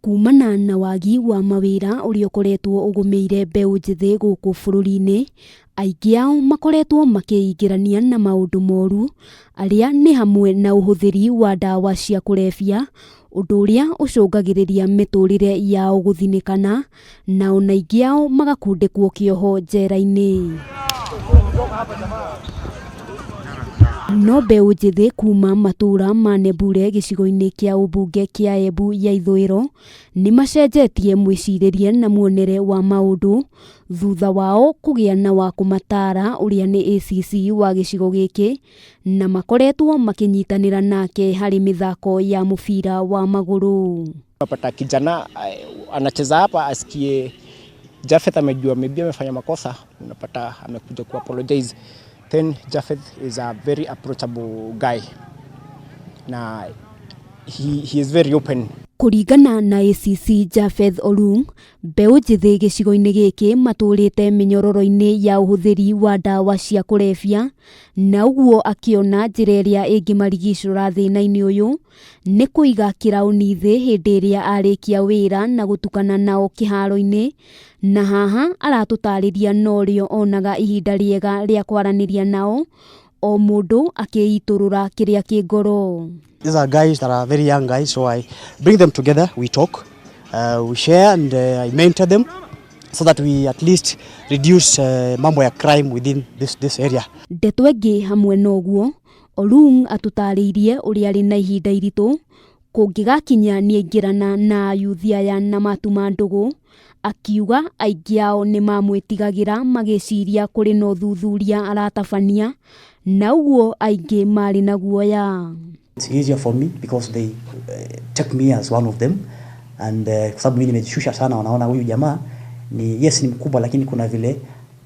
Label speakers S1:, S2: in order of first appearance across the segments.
S1: Kumana na wagi wa mawira uria ukoretwo ugumeire mbeu njithi guku bururi-ini, aingi ao makoretwo makiingirania na maundu moru aria ni hamwe na uhuthiri wa dawa cia kulevya, undu uria ucungagiriria miturire yao guthinikana na ona aingi ao magakundikwo kioho njera-ini. No mbeu njithi kuma matura ma Nebure gicigo-ini kia ubunge kia Embu ya ithwiro ni macenjetie mwiciririe na muonere wa maundu thutha wao kugia na wa kumatara uria ni ACC wa gicigo giki na makoretwo makinyitanira nake hari mithako ya mubira wa maguru.
S2: Unapata kijana anacheza hapa asikie Japheth amejua maybe amefanya makosa, unapata amekuja ku apologize. Then Japheth is a very approachable guy. Na he is very open.
S1: Kuringana na ACC Japheth Olung, mbeu njithi gicigo-ini giki maturite minyororo-ini ya uhuthiri wa dawa cia kulevya, na uguo akiona njira iria ingimarigicura thina-ini uyu ni kuiga kirauni thi hindi iria arikia wira na gutukana nao kiharo-ini, na haha aratutariria norio onaga ihinda riega ria kwaraniria nao o mundu akiiturura kiria ki ngoro.
S3: These are guys that are very young guys, so I bring them together, we talk, we share, and I mentor them so that we at least reduce mambo ya crime within this area.
S1: Ndeto ingi hamwe noguo, Olung atutariirie uria ari na ihinda iritu kungigakinya ni aingirana na ayuthi aya na matuma ndugu, akiuga aingi ao ni mamwitigagira magiciria kuri no thuthuria aratabania, na uguo aingi mari na guoya.
S3: It's easier for me because they take me as one of them, and sababu mimi nimejishusha sana, wanaona huyu jamaa ni yes ni mkubwa lakini kuna vile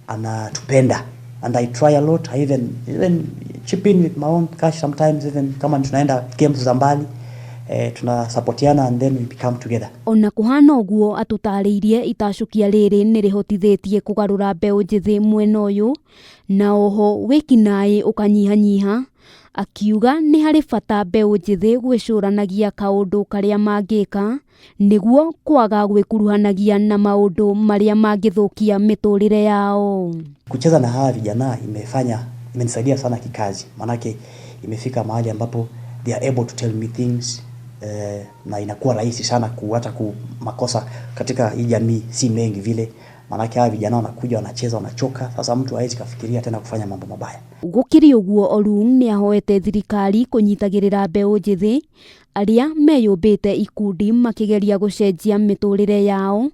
S3: anatupenda, and I try a lot. I even chip in with my own cash sometimes, even kama tunaenda games za mbali tunasupportiana and then we become together.
S1: Ona kuhana uguo atutariirie itacukia riri ni rihotithitie kugarura mbeu njithi mwena uyu, na oho wikinai ukanyihanyiha, akiuga ni hari bata mbeu njithi gwicuranagia kaundu karia mangika niguo kwaga gwikuruhanagia na maundu maria mangithukia miturire yao.
S3: Kucheza na hawa vijana imenisaidia sana kikazi, manake imefika mahali ambapo they are able to tell me things, na inakuwa rahisi sana hata makosa katika hii jamii si mengi vile, manake hawa vijana wanakuja wanacheza wanachoka, sasa mtu hawezi kafikiria tena kufanya mambo mabaya.
S1: Gukiri uguo Olung ni ahoete thirikari kunyitagirira mbeu njithi aria meyumbite ikundi makigeria gucenjia miturire yao,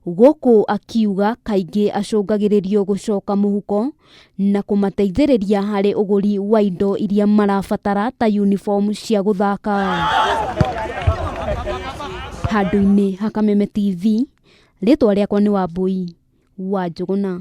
S1: guku akiuga kaingi acungagiririo gucoka muhuko na kumateithiriria hari uguri wa indo iria marabatara ta uniform cia guthaka. Handu-ini ha Kameme TV, ritwa riakwa ni Wambui wa Njuguna.